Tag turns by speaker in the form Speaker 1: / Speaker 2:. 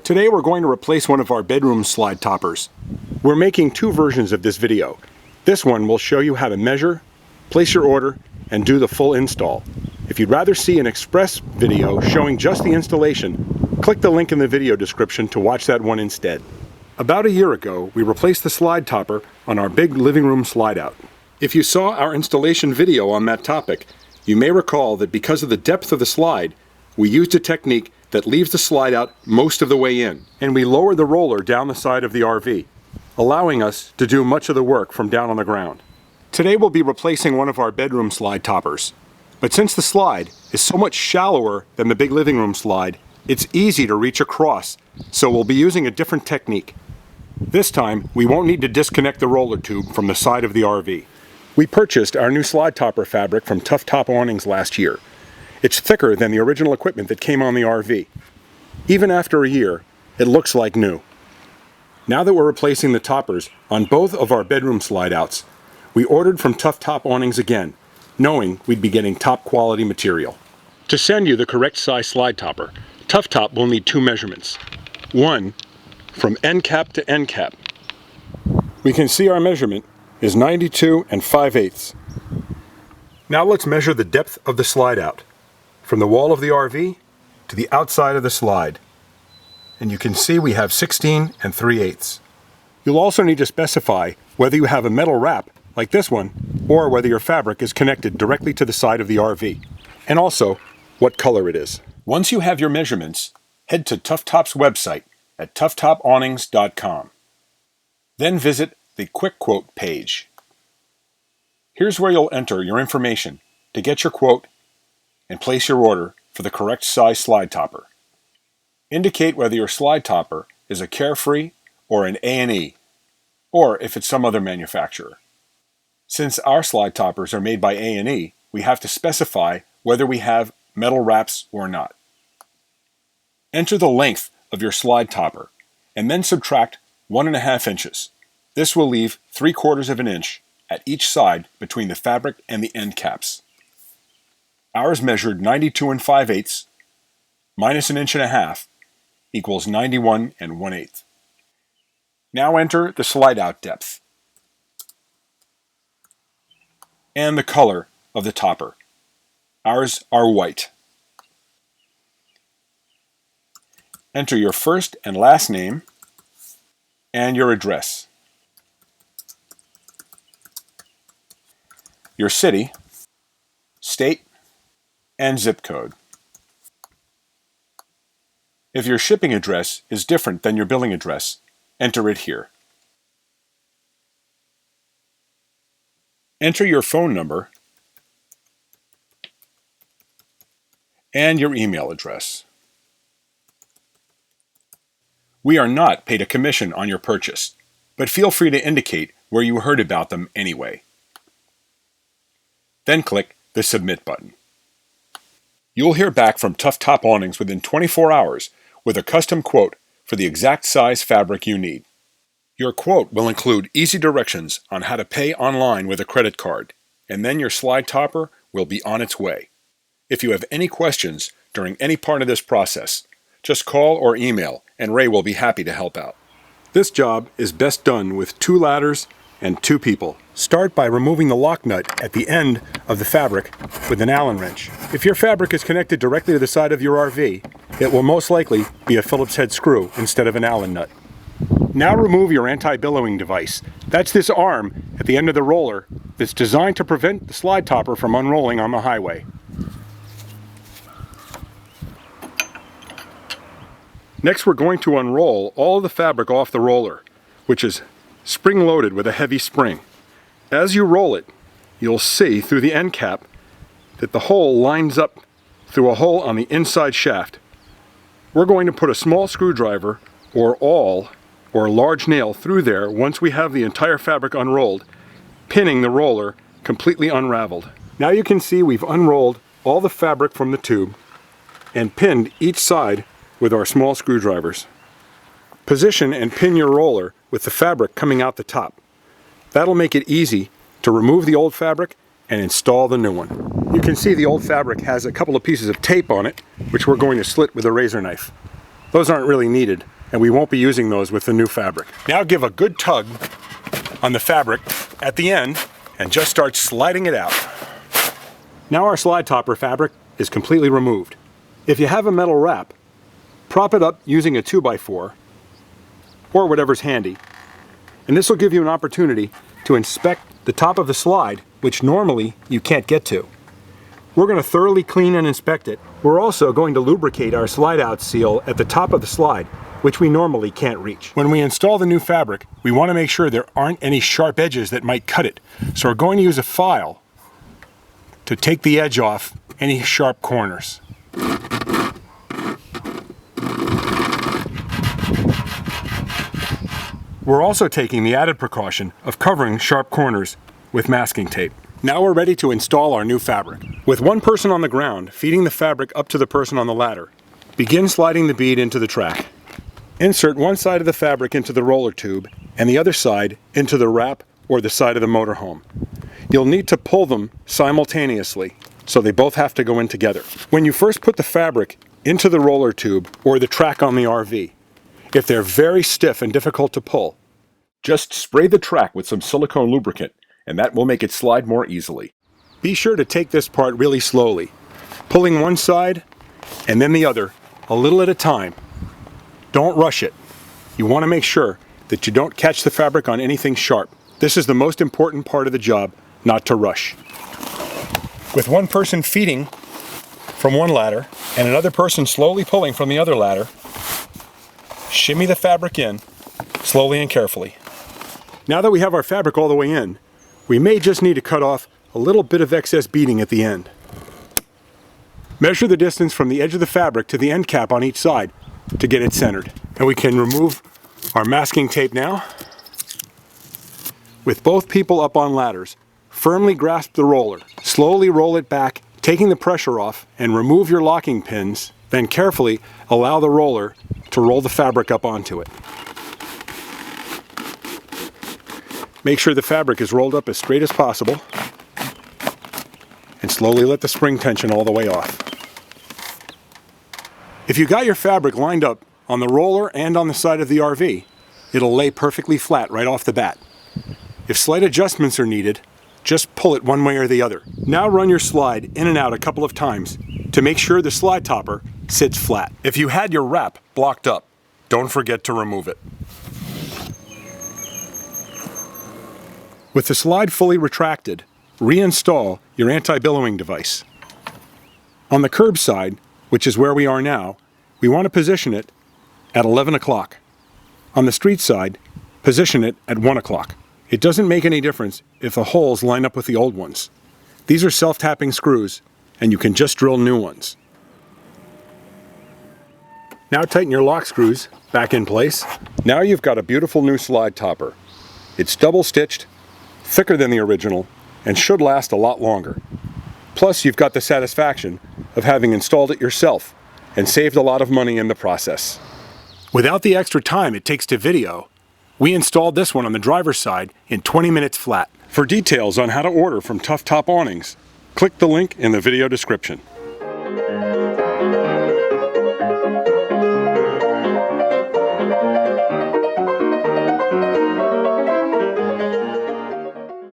Speaker 1: Today we're going to replace one of our bedroom slide toppers. We're making two versions of this video. This one will show you how to measure, place your order, and do the full install. If you'd rather see an express video showing just the installation, click the link in the video description to watch that one instead. About a year ago, we replaced the slide topper on our big living room slide out. If you saw our installation video on that topic, you may recall that because of the depth of the slide, we used a technique that leaves the slide out most of the way in, and we lowered the roller down the side of the RV, allowing us to do much of the work from down on the ground. Today we'll be replacing one of our bedroom slide toppers, but since the slide is so much shallower than the big living room slide, it's easy to reach across, so we'll be using a different technique. This time, we won't need to disconnect the roller tube from the side of the RV. We purchased our new slide topper fabric from Tough Top Awnings last year. It's thicker than the original equipment that came on the RV. Even after a year, it looks like new. Now that we're replacing the toppers on both of our bedroom slide outs, we ordered from Tough Top Awnings again, knowing we'd be getting top quality material. To send you the correct size slide topper, Tough Top will need two measurements. One, from end cap to end cap. We can see our measurement is 92 5/8. Now let's measure the depth of the slide out, from the wall of the RV to the outside of the slide. And you can see we have 16 3/8. You'll also need to specify whether you have a metal wrap, like this one, or whether your fabric is connected directly to the side of the RV, and also what color it is. Once you have your measurements, head to Tough Top's website at toughtopawnings.com. Then visit the Quick Quote page. Here's where you'll enter your information to get your quote and place your order for the correct size slide topper. Indicate whether your slide topper is a Carefree or an A&E, or if it's some other manufacturer. Since our slide toppers are made by A&E, we have to specify whether we have metal wraps or not. Enter the length of your slide topper and then subtract 1.5 inches. This will leave 3/4 of an inch at each side between the fabric and the end caps. Ours measured 92 5/8 minus 1.5 inches equals 91 1/8. Now enter the slide out depth and the color of the topper. Ours are white. Enter your first and last name and your address. Your city, state, and zip code. If your shipping address is different than your billing address, enter it here. Enter your phone number and your email address. We are not paid a commission on your purchase, but feel free to indicate where you heard about them anyway. Then click the Submit button. You'll hear back from Tough Top Awnings within 24 hours with a custom quote for the exact size fabric you need. Your quote will include easy directions on how to pay online with a credit card, and then your slide topper will be on its way. If you have any questions during any part of this process, just call or email, and Ray will be happy to help out. This job is best done with 2 ladders and 2 people. Start by removing the lock nut at the end of the fabric with an Allen wrench. If your fabric is connected directly to the side of your RV, it will most likely be a Phillips head screw instead of an Allen nut. Now remove your anti-billowing device. That's this arm at the end of the roller that's designed to prevent the slide topper from unrolling on the highway. Next, we're going to unroll all of the fabric off the roller, which is spring-loaded with a heavy spring. As you roll it, you'll see through the end cap that the hole lines up through a hole on the inside shaft. We're going to put a small screwdriver or awl or a large nail through there once we have the entire fabric unrolled, pinning the roller completely unraveled. Now you can see we've unrolled all the fabric from the tube and pinned each side with our small screwdrivers. Position and pin your roller with the fabric coming out the top. That'll make it easy to remove the old fabric and install the new one. You can see the old fabric has a couple of pieces of tape on it, which we're going to slit with a razor knife. Those aren't really needed, and we won't be using those with the new fabric. Now give a good tug on the fabric at the end and just start sliding it out. Now our slide topper fabric is completely removed. If you have a metal wrap, prop it up using a 2x4 or whatever's handy, and this will give you an opportunity to inspect the top of the slide, which normally you can't get to. We're going to thoroughly clean and inspect it. We're also going to lubricate our slide out seal at the top of the slide, which we normally can't reach. When we install the new fabric, we want to make sure there aren't any sharp edges that might cut it. So we're going to use a file to take the edge off any sharp corners. We're also taking the added precaution of covering sharp corners with masking tape. Now we're ready to install our new fabric. With one person on the ground feeding the fabric up to the person on the ladder, begin sliding the bead into the track. Insert one side of the fabric into the roller tube and the other side into the wrap or the side of the motorhome. You'll need to pull them simultaneously, so they both have to go in together. When you first put the fabric into the roller tube or the track on the RV, if they're very stiff and difficult to pull, just spray the track with some silicone lubricant, and that will make it slide more easily. Be sure to take this part really slowly, pulling one side and then the other, a little at a time. Don't rush it. You want to make sure that you don't catch the fabric on anything sharp. This is the most important part of the job, not to rush. With one person feeding from one ladder and another person slowly pulling from the other ladder, shimmy the fabric in, slowly and carefully. Now that we have our fabric all the way in, we may just need to cut off a little bit of excess beading at the end. Measure the distance from the edge of the fabric to the end cap on each side to get it centered. And we can remove our masking tape now. With both people up on ladders, firmly grasp the roller, slowly roll it back, taking the pressure off, and remove your locking pins, then carefully allow the roller to roll the fabric up onto it. Make sure the fabric is rolled up as straight as possible, and slowly let the spring tension all the way off. If you got your fabric lined up on the roller and on the side of the RV, it'll lay perfectly flat right off the bat. If slight adjustments are needed, just pull it one way or the other. Now run your slide in and out a couple of times to make sure the slide topper sits flat. If you had your wrap blocked up, don't forget to remove it. With the slide fully retracted, reinstall your anti-billowing device. On the curbside, which is where we are now, we want to position it at 11 o'clock. On the street side, position it at 1 o'clock. It doesn't make any difference if the holes line up with the old ones. These are self-tapping screws, and you can just drill new ones. Now tighten your lock screws back in place. Now you've got a beautiful new slide topper. It's double stitched, thicker than the original, and should last a lot longer. Plus, you've got the satisfaction of having installed it yourself and saved a lot of money in the process. Without the extra time it takes to video, we installed this one on the driver's side in 20 minutes flat. For details on how to order from Tough Top Awnings, click the link in the video description.